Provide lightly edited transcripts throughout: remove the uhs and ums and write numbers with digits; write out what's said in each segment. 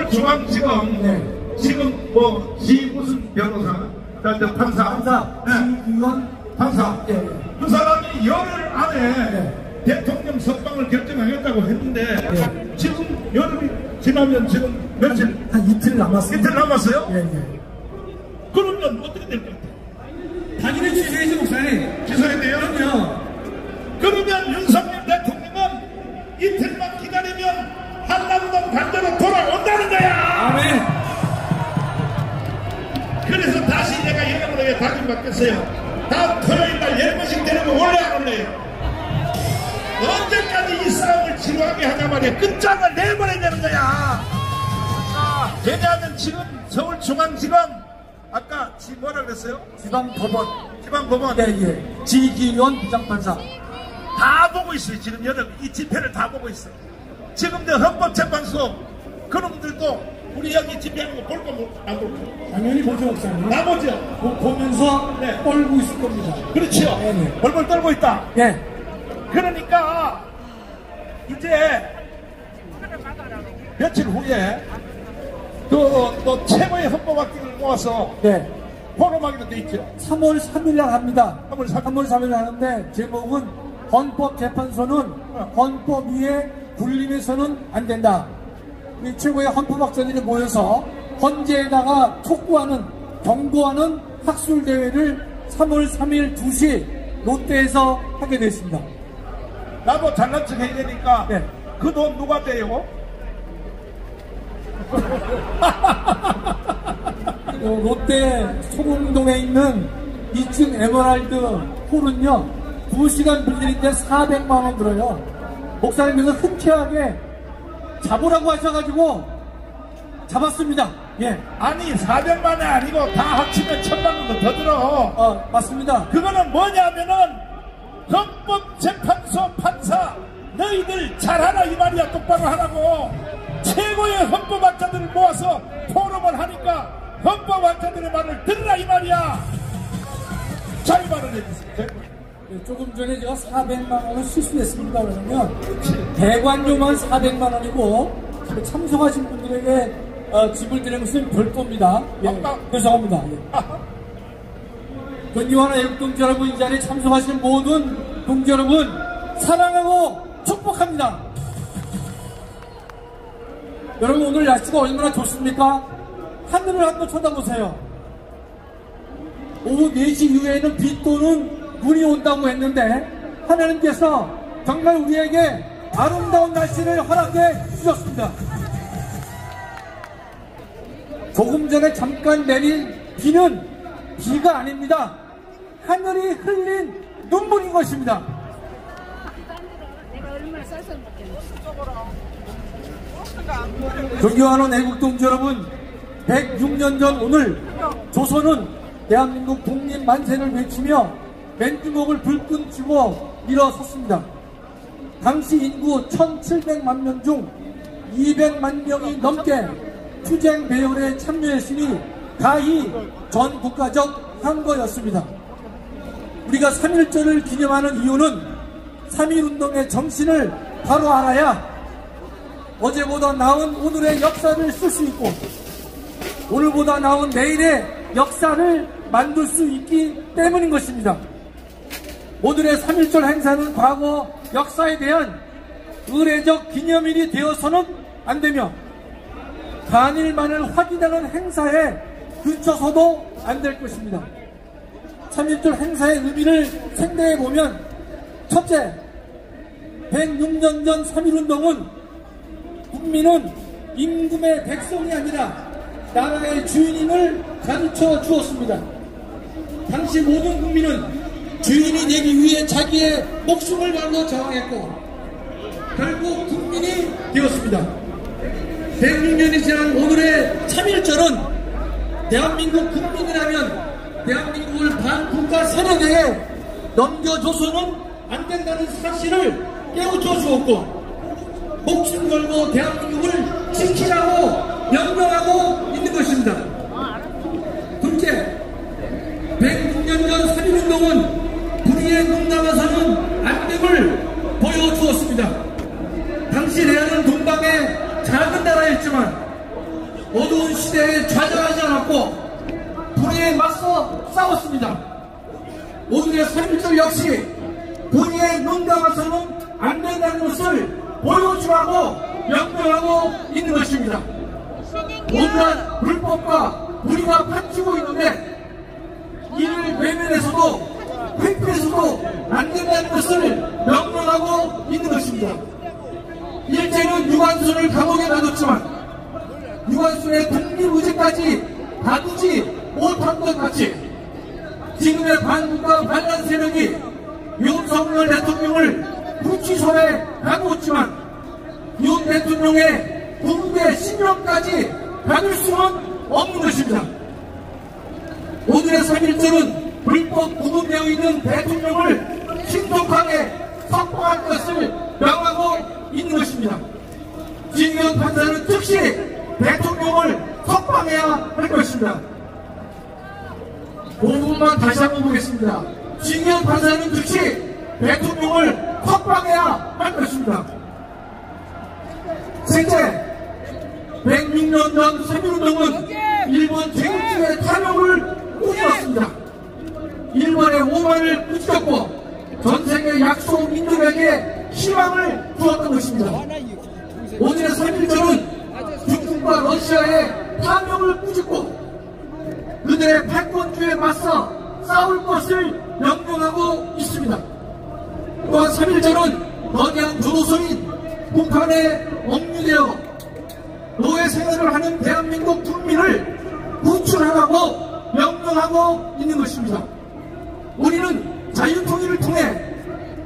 서울중앙지검 네. 지금 뭐 무슨 변호사, 판사, 지휘원 판사, 네. 그 사람이 열흘 안에 네. 대통령 석방을 결정하겠다고 했는데 네. 지금 열흘이 지나면 지금 며칠? 한 이틀 남았어요. 이틀 남았어요? 예, 예. 그러면 어떻게 될 것 같아요? 당연히 취소해야죠, 목사님. 기소해야 돼요? 그럼요. 그러면 윤석열 대통령은 이틀만 기다리면 한남동 반대로 돌아온다는 거야. 아멘. 그래서 다시 내가 여러분에게 다짐받겠어요. 다음 토요일날 10번씩 데리고 올래 안 올래요? 언제까지 이 싸움을 지루하게 하냐 말이야. 끝장을 내버려야 되는 거야. 왜냐하면 지금 서울중앙지검 아까 뭐라 그랬어요? 지방법원. 지방법원. 예, 예. 지기원 부장판사. 다 보고 있어요. 지금 여러분 이 집회를 다 보고 있어요. 지금 내 헌법재판소 그놈들도 우리 여기 집회하는 거 볼 거 안 볼까? 당연히 보죠, 목사님. 나머지요. 보면서 네. 떨고 있을 겁니다. 그렇죠. 네, 네. 벌벌 떨고 있다. 예. 그러니까 이제 며칠 후에 또 최고의 헌법학자를 모아서 네. 포럼하기로 돼 있죠. 3월 3일 날 합니다. 3월 3일. 3월 3일 날 하는데 제목은 헌법재판소는 헌법 위에 군림해서는 안 된다. 우리 최고의 헌법학자들이 모여서 헌재에다가 촉구하는 경고하는 학술대회를 3월 3일 2시 롯데에서 하게 됐습니다. 나도 잘난 척 해야 되니까 네. 그 돈 누가 대요? 롯데 소공동에 있는 2층 에메랄드 홀은요 2시간 빌리는데 400만원 들어요. 목사님께서 흔쾌하게 잡으라고 하셔가지고 잡았습니다. 예. 아니 400만이 아니고 다 합치면 1000만 원도 더 들어. 맞습니다. 그거는 뭐냐면은 헌법재판소 판사 너희들 잘하라 이 말이야. 똑바로 하라고. 최고의 헌법학자들을 모아서 포럼을 하니까 헌법학자들의 말을 들으라 이 말이야. 자, 이 말을 해주세요. 조금 전에 제가 400만원을 실수했습니다. 그러면 대관료만 400만원이고 참석하신 분들에게 지불드리는 것은 별도입니다. 예, 죄송합니다. 예. 존경하는 애국동지 여러분, 이 자리에 참석하신 모든 동지 여러분 사랑하고 축복합니다. 여러분 오늘 날씨가 얼마나 좋습니까? 하늘을 한번 쳐다보세요. 오후 4시 이후에는 비 또는 눈이 온다고 했는데 하나님께서 정말 우리에게 아름다운 날씨를 허락해 주셨습니다. 조금 전에 잠깐 내린 비는 비가 아닙니다. 하늘이 흘린 눈물인 것입니다. 존경하는 애국동지 여러분, 106년 전 오늘 조선은 대한민국 독립 만세를 외치며 맨주먹을 불끈 쥐고 일어섰습니다. 당시 인구 1700만 명 중 200만 명이 넘게 투쟁 배열에 참여했으니 가히 전 국가적 항거였습니다. 우리가 3.1절을 기념하는 이유는 3.1운동의 정신을 바로 알아야 어제보다 나은 오늘의 역사를 쓸 수 있고 오늘보다 나은 내일의 역사를 만들 수 있기 때문인 것입니다. 오늘의 3.1절 행사는 과거 역사에 대한 의례적 기념일이 되어서는 안 되며 단일만을 확인하는 행사에 그쳐서도 안 될 것입니다. 3.1절 행사의 의미를 생각해보면 첫째, 106년 전 3.1운동은 국민은 임금의 백성이 아니라 나라의 주인임을 가르쳐 주었습니다. 당시 모든 국민은 주인이 되기 위해 자기의 목숨을 걸고 저항했고 결국 국민이 되었습니다. 106년이 지난 오늘의 3.1절은 대한민국 국민이라면 대한민국을 반국가 세력에게 넘겨줘서는 안 된다는 사실을 깨우쳐 주었고 목숨 걸고 대한민국을 지키라고 명령하고 있는 것입니다. 둘째, 106년 전 3.1운동은 불의에 눈 감아서는 안 됨을 보여주었습니다. 당시 레아는 동방의 작은 나라였지만 어두운 시대에 좌절하지 않았고 불의에 맞서 싸웠습니다. 오늘의 3.1절 역시 불의에 눈 감아서는 안 된다는 것을 보여주라고 명령하고 있는 것입니다. 온갖 불법과 불의가 판치고 있는데 이를 외면해서도 회피해서도 안 된다는 것을 명령하고 있는 것입니다. 일제는 유관순을 감옥에 놔뒀지만 유관순의 독립의지까지 다투지 못한 것 같이 지금의 반국가 반란 세력이 윤석열 대통령을 구치소에 가두었지만 윤 대통령의 군대 신령까지 받을 수는 없는 것입니다. 오늘의 3.1절은 불법 구금되어 있는 대통령을 신속하게 석방할 것을 명하고 있는 것입니다. 진경 판사는 즉시 대통령을 석방해야 할 것입니다. 5분만 다시 한번 보겠습니다. 진경 판사는 즉시 대통령을 석방해야 할 것입니다. 셋째, 106년 전 3.1운동은 일본 제국주의 탐욕을 꾸짖었습니다. 일본의 오만을 꾸짖었고 전세계 약소 민족에게 희망을 주었던 것입니다. 오늘의 3.1절은 중국과 러시아의 탐욕을 꾸짖고 그들의 패권주의에 맞서 싸울 것을 명령하고 있습니다. 또한 3.1절은 거대한 조도소인 북한에 억류되어 노예 생활을 하는 대한민국 국민을 구출하라고 명령하고 있는 것입니다. 우리는 자유통일을 통해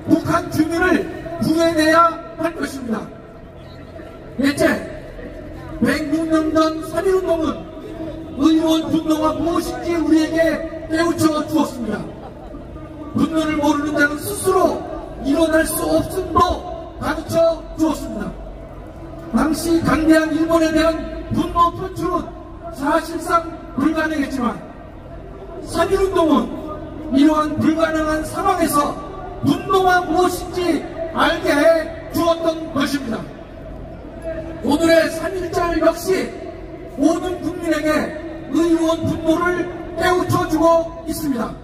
북한 주민을 구해내야 할 것입니다. 넷째, 106년 전 3.1운동은 의원 분노가 무엇인지 우리에게 깨우쳐 주었습니다. 분노를 모르는 자는 스스로 일어날 수 없음도 가르쳐 주었습니다. 당시 강대한 일본에 대한 분노 표출은 사실상 불가능했지만 3.1운동은 이러한 불가능한 상황에서 분노가 무엇인지 알게 해 주었던 것입니다. 오늘의 3.1절 역시 모든 국민에게 의원 분노를 깨우쳐주고 있습니다.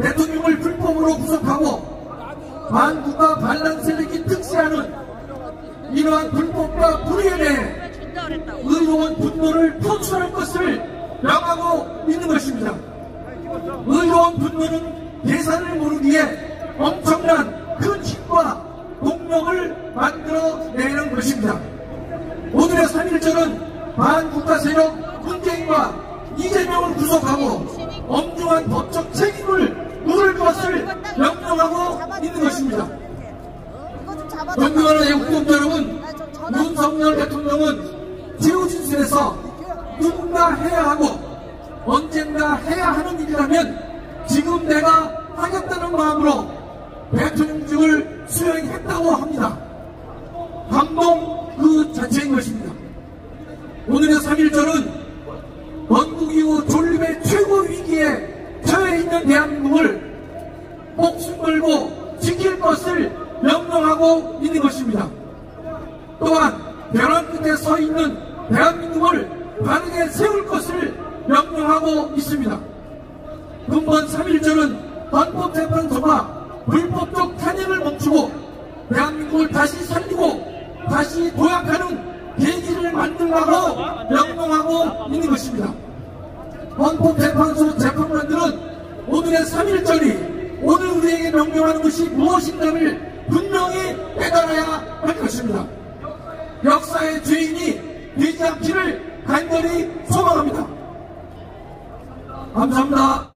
대통령을 불법으로 구속하고 반국가 반란 세력이 특시하는 이러한 불법과 불의에 대해 의원 분노를 표출할 것을 명하고 있는 것입니다. 의원 분노는 계산을 모르기에 엄청난 큰 힘과 동력을 만들어내는 것입니다. 오늘의 3.1절은 반국가 세력 문재인과 이재명을 구속하고 엄중한 법적 책임을 물을 것을 명령하고 있는 것입니다. 존경하는 애국민 여러분, 윤석열 대통령은 최우진실에서 누군가 해야 하고 언젠가 해야 하는 일이라면 지금 내가 하겠다는 마음으로 대통령직을 수행했다고 합니다. 감동 그 자체인 것입니다. 오늘의 3.1절은 건국 이후 존립의 최고 위기에 처해 있는 대한민국을 목숨 걸고 지킬 것을 명령하고 있는 것입니다. 또한 벼랑 끝에 서 있는 대한민국을 바르게 세울 것을 명령하고 있습니다. 근본 3.1절은 헌법재판소가 불법적 탄핵을 멈추고 대한민국을 다시 살리고 다시 도약하는 계기를 만들라고 명령하고 있는 것입니다. 헌법재판소 재판관들은 오늘의 3.1절이 오늘 우리에게 명령하는 것이 무엇인가를 분명히 깨달아야 할 것입니다. 역사의 죄인이 되지 않기를 간절히 소망합니다. 감사합니다.